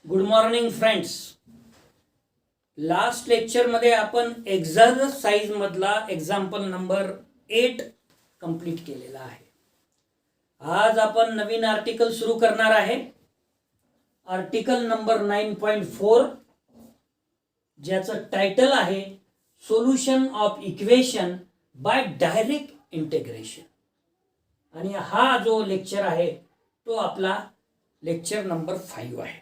Good morning friends. Last lecture मध्ये आपण exercise मधला एक्झाम्पल नंबर 8 कंप्लीट केलेला आहे. आज आपण नवीन आर्टिकल सुरू करणार आहे. आर्टिकल नंबर 9.4 ज्याचं टायटल आहे solution of equation by direct integration. आणि हा जो लेक्चर आहे तो आपला लेक्चर नंबर 5 आहे.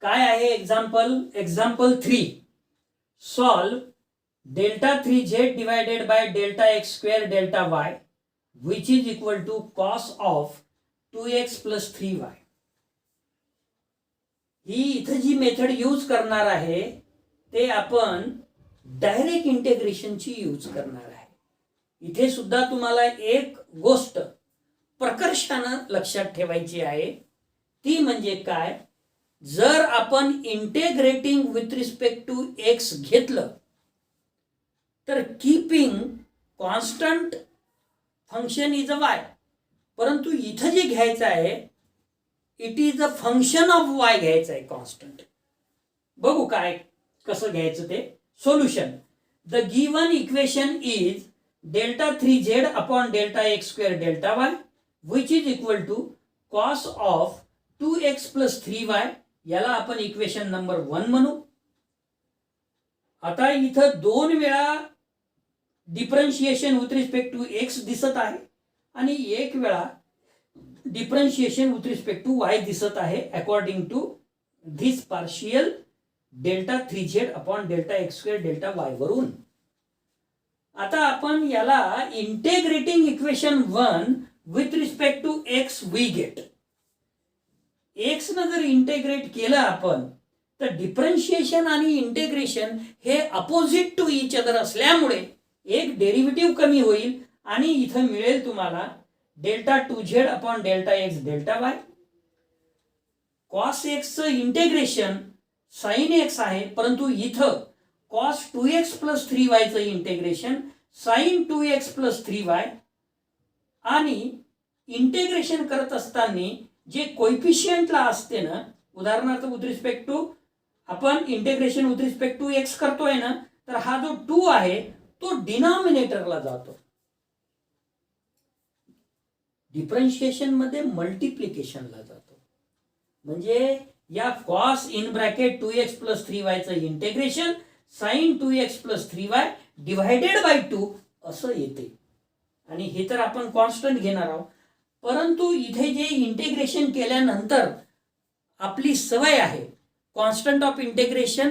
काय आहे example 3. Solve delta 3z divided by delta x square delta y which is equal to cos of 2x plus 3y. ही इथं जी मेथड यूज करणार आहे ते आपण डायरेक्ट इंटिग्रेशनची यूज करणार आहे. इथे सुद्धा तुम्हाला एक गोष्ट प्रकर्षानं लक्षात ठेवायची आहे, ती म्हणजे काय, जर आपण integrating with respect to x घेतलं तर keeping constant function is a y, परंतु इथं जे घ्यायचं आहे it is a function of y घ्यायचं आहे कॉन्स्टंट. बघू काय कसं घ्यायचं ते. Solution. The given equation is delta 3z upon delta x square delta y which is equal to cos of 2x plus 3y. याला आपण इक्वेशन नंबर 1 म्हणू. आता इथं 2 वेळा differentiation with respect to x दिसत आहे आणि 1 वेळा differentiation with respect to y दिसत आहे according to this partial delta 3z upon delta x square delta y वरून. आता आपण याला integrating equation 1 with respect to x we get. X न जर इंटिग्रेट केलं आपण तर डिफरन्शिएशन आणि इंटिग्रेशन हे अपोजिट टू इच अदर असल्यामुळे एक डेरिव्हेटिव्ह कमी होईल आणि इथं मिळेल तुम्हाला delta 2z upon delta x delta y. Cos x चं इंटिग्रेशन साइन एक्स आहे, परंतु इथं कॉस 2x प्लस 3y चं integration sine 2x plus 3y. आणि इंटिग्रेशन करत असताना जे कोएफिशियंटला असते ना, उदाहरणार्थ विथ रिस्पेक्ट टू आपण integration with respect to x करतोय ना, तर हा जो 2 आहे तो डिनॉमिनेटरला जातो. डिफरन्शिएशन मध्ये मल्टिप्लिकेशनला जातो. म्हणजे या cos in bracket 2x plus 3y चं integration sine 2x plus 3y divided by 2 असं येते. आणि हे तर आपण कॉन्स्टंट घेणार आहोत, परंतु इथे जे इंटिग्रेशन केल्यानंतर आपली सवय आहे कॉन्स्टंट ऑफ इंटिग्रेशन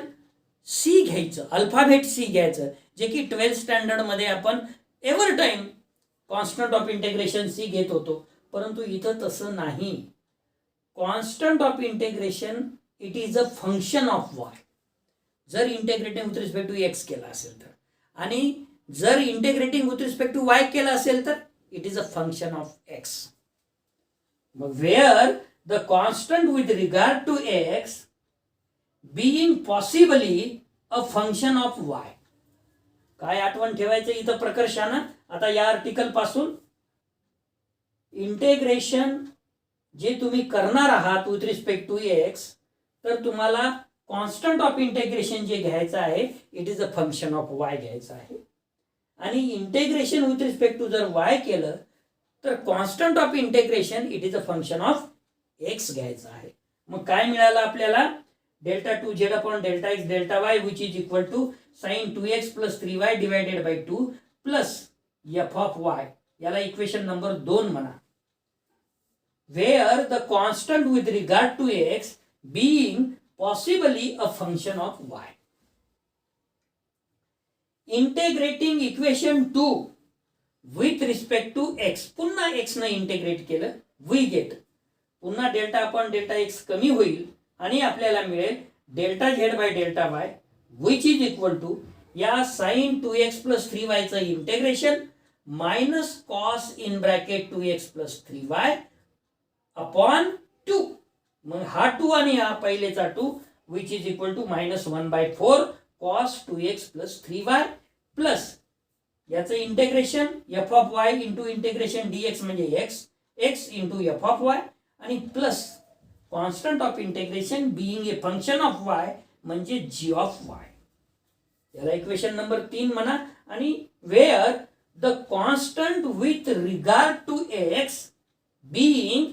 सी घ्यायचं, अल्फाबेट सी घ्यायचं, जे की 12th स्टँडर्ड मध्ये आपण ever time constant of integration C घेत होतो. परंतु इथं तसं नाही. Constant of integration it is a function of Y. जर integrating with respect to X केला असेल तर, आणि जर integrating with respect to Y केला असेल तर it is a function of X. Where the constant with regard to x being possibly a function of y. काय आठवण ठेवायचं इथं प्रकर्षानं. आता या आर्टिकल पासून इंटिग्रेशन जे तुम्ही करणार आहात विथ रिस्पेक्ट टू एक्स, तर तुम्हाला कॉन्स्टंट ऑफ इंटिग्रेशन जे घ्यायचं आहे it is a function of y घ्यायचं आहे. आणि इंटिग्रेशन विथ रिस्पेक्ट टू जर वाय केलं तर constant of integration it is a function of x घ्यायचं आहे. मग काय मिळालं आपल्याला, delta 2z upon delta x delta y which is equal to sine 2x plus 3y divided by 2 plus f of y. याला equation number 2 म्हणा. Where the constant with regard to x being possibly a function of y. Integrating equation 2 with respect to x. पुन्हा x न integrate केलं we get. पुन्हा delta upon delta x कमी होईल आणि आपल्याला मिळेल delta z by delta y which is equal to या साइन 2x प्लस 3y चं integration minus cos in bracket 2x plus 3y upon 2. मग हा 2 आणि हा पहिलेचा 2 which is equal to minus 1/4 cos 2x plus 3y plus याचं integration F of Y into integration D X म्हणजे X, X into F of Y आणि plus constant of integration being a function of Y म्हणजे G of Y. याला equation number 3 म्हणा. आणि where the constant with regard to x being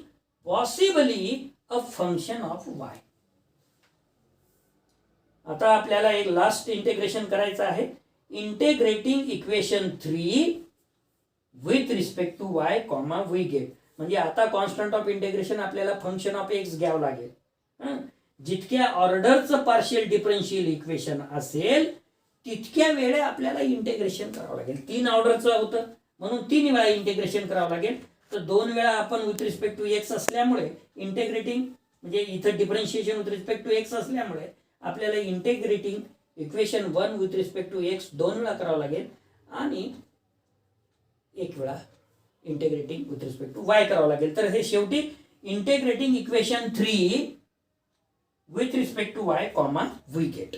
possibly a function of Y. आता आपल्याला एक last integration करायचं आहे. Integrating equation 3 with respect to Y comma we get. म्हणजे आता कॉन्स्टंट ऑफ इंटिग्रेशन आपल्याला फंक्शन ऑफ एक्स घ्यावं लागेल. जितक्या ऑर्डरचं पार्शियल डिफरन्शियल इक्वेशन असेल तितक्या वेळा आपल्याला इंटिग्रेशन करावं लागेल. 3 ऑर्डरचं होतं म्हणून 3 वेळा इंटिग्रेशन करावं लागेल. तर 2 वेळा आपण विथ रिस्पेक्ट टू एक्स असल्यामुळे इंटिग्रेटिंग म्हणजे इथं differentiation with respect to x असल्यामुळे आपल्याला integrating equation 1 with respect to x 2 वेळा करावं लागेल आणि 1 वेळा integrating with respect to y करावं लागेल. तर हे शेवटी integrating equation 3 with respect to Y comma we get.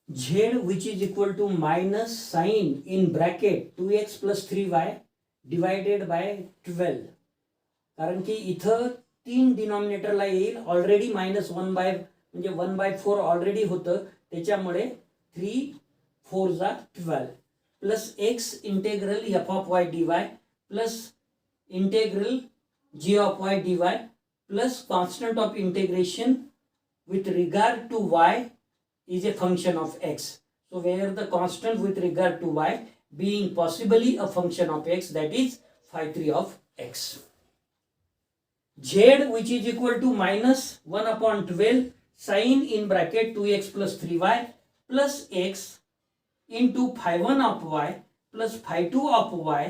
z which is equal to minus sin in bracket 2x plus 3y divided by 12. कारण की इथं 3 डिनॉमिनेटरला येईल. ऑलरेडी -1 बाय म्हणजे 1/4 ऑलरेडी होतं त्याच्यामुळे 3 4 जा 12 plus x integral f of y dy plus integral g of y dy plus constant of integration with regard to y is a function of x. So where the constant with regard to y being possibly a function of x, that is phi 3 of x. Z which is equal to minus 1 upon 12 sin in bracket 2x plus 3y plus x into phi 1 of y plus phi 2 of y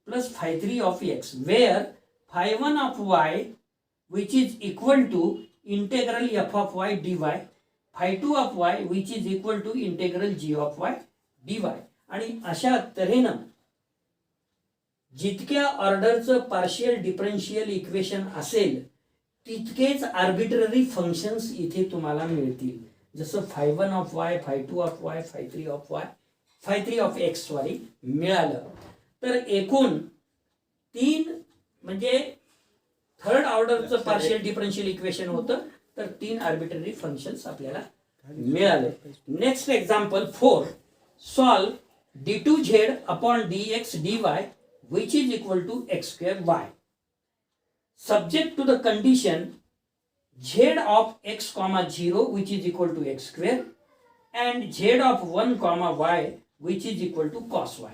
plus phi 3 of x, where phi 1 of y which is equal to integral f of y dy, phi 2 of y which is equal to integral g of y dy. आणि अशा तऱ्हेनं जितक्या ऑर्डरचं partial differential equation असेल तितकेच arbitrary functions इथे तुम्हाला मिळतील. जसं phi 1 of y, phi 2 of y, phi 3 of y, phi 3 of x मिळालं. तर एकूण 3 म्हणजे थर्ड ऑर्डरचं पार्शियल डिफरन्शियल इक्वेशन होतं. तर 3 आर्बिट्ररी फंक्शन्स आपल्याला मिळाले. Next example 4. Solve d2z upon dx dy which is equal to x square y. Subject to the condition z of x comma 0 which is equal to x square and z of 1 comma y which is equal to cos y.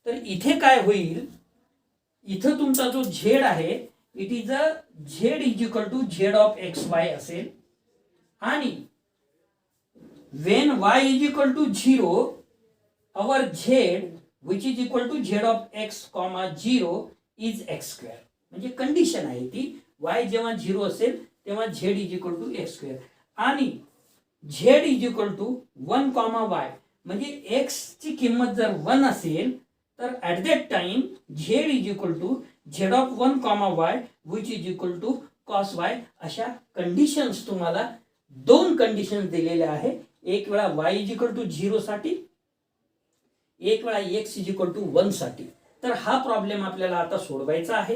तर इथे काय होईल, इथं तुमचा जो z आहे it is a z is equal to z of x y असेल आणि when y is equal to 0 our z which is equal to z of x comma 0 is x square. म्हणजे कंडिशन आहे ती y जेव्हा 0 असेल तेव्हा z is equal to x square आणि z is equal to 1 comma y म्हणजे x ची किंमत जर 1 असेल तर at that time z is equal to z of 1 comma y which is equal to cos y. अशा कंडिशन्स तुम्हाला 2 conditions दिलेल्या आहे. एक वेळा y इज इक्वल टू 0 साठी, एक वेळा x इज इक्वल टू 1 साठी. तर हा प्रॉब्लेम आपल्याला आता सोडवायचा आहे,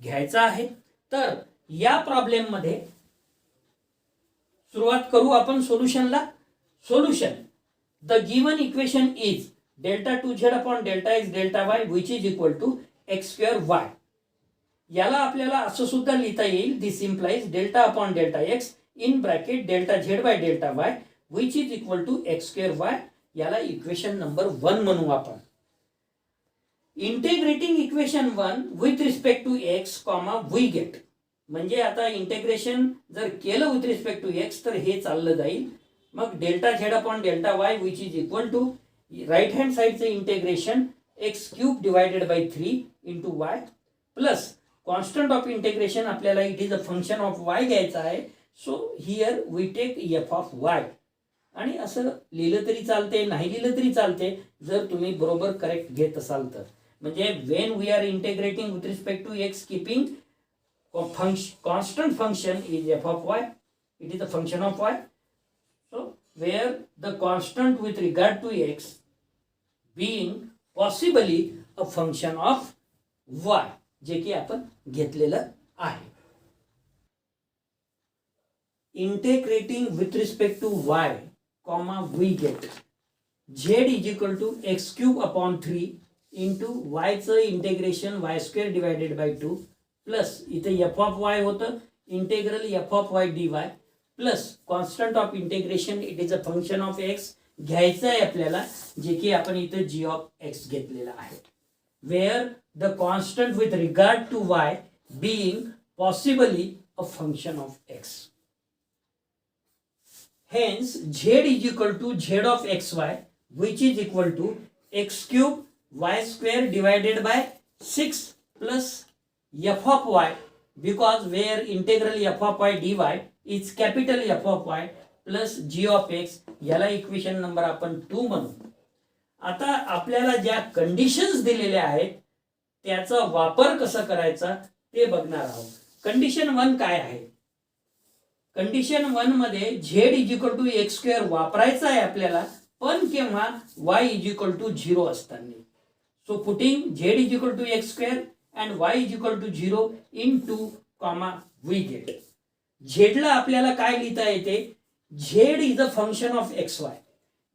घ्यायचा आहे. तर या प्रॉब्लेम मध्ये सुरुवात करू आपण सोल्युशनला. Solution the given equation is delta 2z upon delta x delta y which is equal to x square y. याला आपल्याला असं सुद्धा लिहिता येईल, this implies delta upon delta x in bracket delta z by delta y which is equal to x square y. याला equation number 1 म्हणू आपण. Integrating equation 1 with respect to x comma we get. म्हणजे आता integration जर केलं with respect to x तर हे चाललं जाईल. मग delta z upon delta y which is equal to right hand साइडचं integration x cube divided by 3 into y plus constant of integration आपल्याला it is a function of y घ्यायचं आहे. So here we take f of y. आणि असं लिहिलं तरी चालते, नाही लिहिलं तरी चालते जर तुम्ही बरोबर करेक्ट घेत असाल तर. म्हणजे when we are integrating with respect to x keeping constant function is f of y, it is a function of y. So where the constant with regard to x being possibly a function of y, जे की आपण घेतलेलं आहे. integrating with respect to y, comma, we get z is equal to x cube upon 3 into y चं integration y square divided by 2 plus इथे f of y होतं integral f of y dy plus constant of integration it is a function of x घ्यायचं आहे आपल्याला जे की आपण इथे g ऑफ x घेतलेला आहे where the constant with regard to y being possibly a function of x. Hence, z is equal to z of xy, which is equal to x cube y square divided by 6 plus f of y, because where integral f of y dy is capital F of y plus g of x. याला equation number आपण 2 म्हणू. आता आपल्याला ज्या conditions दिलेल्या आहेत त्याचा वापर कसा करायचा ते बघणार आहोत. कंडिशन 1 काय आहे? कंडिशन 1 मध्ये z is equal to x square वापरायचा आहे आपल्याला, पण केव्हा y इज इक्वल टू 0 असताना. So putting z is equal to x square and y is equal to 0 into comma we get. z ला आपल्याला काय लिहिता येते? z is a function of xy.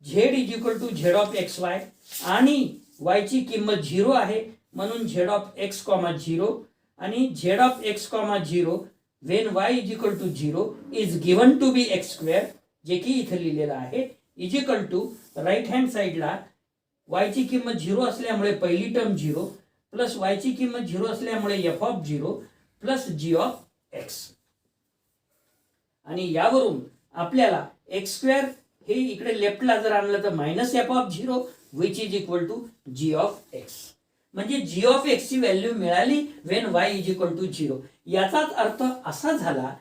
z is equal to z of xy आणि y ची किंमत 0 आहे म्हणून z ऑफ x, 0 आणि z of x, 0 when y is equal to 0 is given to be x square, जे की इथे लिहिलेलं आहे, is equal to right hand साइडला y ची किंमत 0 असल्यामुळे पहिली टर्म 0 प्लस y ची किंमत 0 असल्यामुळे f of 0 plus g of x. आणि यावरून आपल्याला x स्क्वेअर हे इकडे लेफ्टला जर आणलं तर minus f of 0 which is equal to g of x. म्हणजे g ऑफ x ची व्हॅल्यू मिळाली when y is equal to 0. याचाच अर्थ असा झाला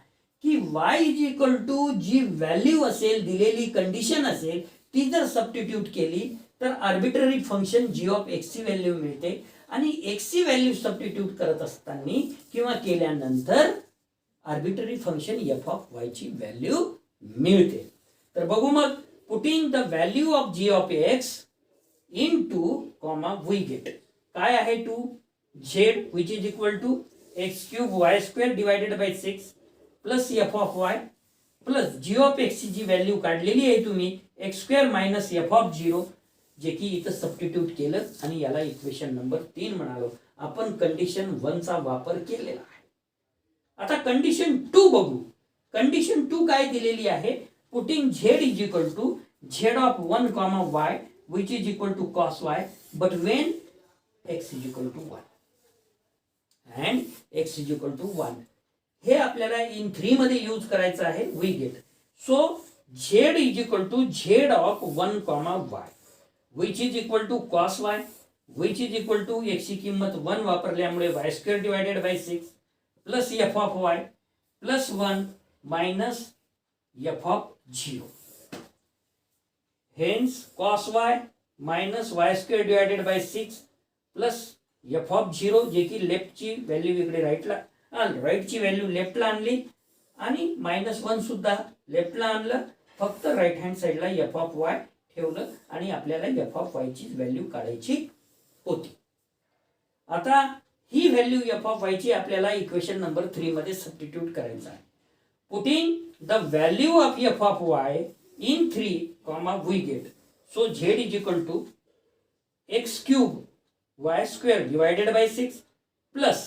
की y इज इक्वल टू जी व्हॅल्यू असेल, दिलेली कंडिशन असेल, ती जर सबस्टिट्यूट केली तर arbitrary function g of x ची व्हॅल्यू मिळते आणि x ची व्हॅल्यू सबस्टिट्यूट करत असताना किंवा केल्यानंतर arbitrary function f of y ची व्हॅल्यू मिळते. तर बघू मग, putting the value of g of x into comma we get. काय आहे? 2z which is equal to x cube y square divided by 6 plus f of y plus g of x ची जी value काढलेली आहे तुम्ही x square minus f of 0, जे की इथं substitute केलं आणि याला इक्वेशन नंबर 3 म्हणालो. आपण कंडिशन 1 चा वापर केलेला आहे. आता कंडिशन 2 बघू. कंडिशन 2 काय दिलेली आहे? Putting z is equal to z of 1, y which is equal to cos y, but when x is equal to 1 and x is equal to 1, हे आपल्याला इन 3 मध्ये यूज करायचं आहे. We get. So z is equal to z of 1, y which is equal to cos y which is equal to x ची किंमत 1 वापरल्यामुळे y square divided by 6 plus f of y plus 1 minus f of 0. Hence cos y minus y square divided by 6 plus f of 0, जे की लेफ्टची value इकडे राईटला, राईटची value लेफ्टला आणली आणि -1 सुद्धा लेफ्टला आणलं. फक्त राईट हँड साइडला f ऑफ y ठेवलं आणि आपल्याला f ऑफ y ची व्हॅल्यू काढायची होती. आता ही व्हॅल्यू f ऑफ y ची आपल्याला इक्वेशन नंबर 3 मध्ये सबस्टिट्यूट करायचं आहे. Putting the value of f of y in 3, we get. So z is equal to x cube y square divided by 6 plus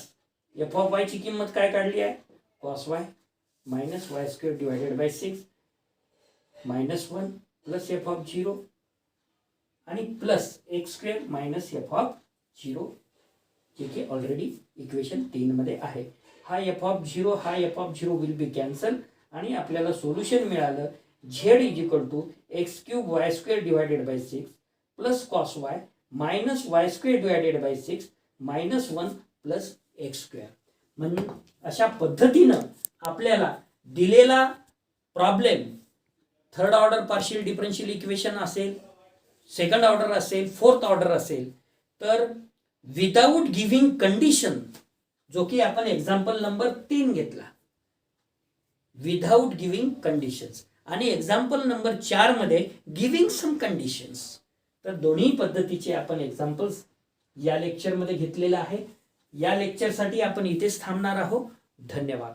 f of y ची किंमत काय काढली आहे? cos y minus y square divided by 6 -1 plus f of 0 आणि plus x square minus f of 0, जे की already equation 3 मध्ये आहे. हा f ऑफ 0 हा f of 0 will be cancel आणि आपल्याला सोल्युशन मिळालं z is equal to x cube y square divided by 6 plus cos y minus y square divided by 6 -1 plus x square. म्हणजे अशा पद्धतीनं आपल्याला दिलेला problem third order partial differential equation असेल, second order असेल, फोर्थ ऑर्डर असेल, तर without giving condition, जो की आपण एक्झाम्पल नंबर 3 घेतला, विदाउट गिव्हिंग कंडिशन्स, आणि एक्झाम्पल नंबर 4 मध्ये गिव्हिंग सम कंडिशन्स. तर दोन्ही पद्धतीचे आपण एक्झाम्पल्स या लेक्चरमध्ये घेतलेलं आहे. या लेक्चरसाठी आपण इथेच थांबणार आहोत. धन्यवाद.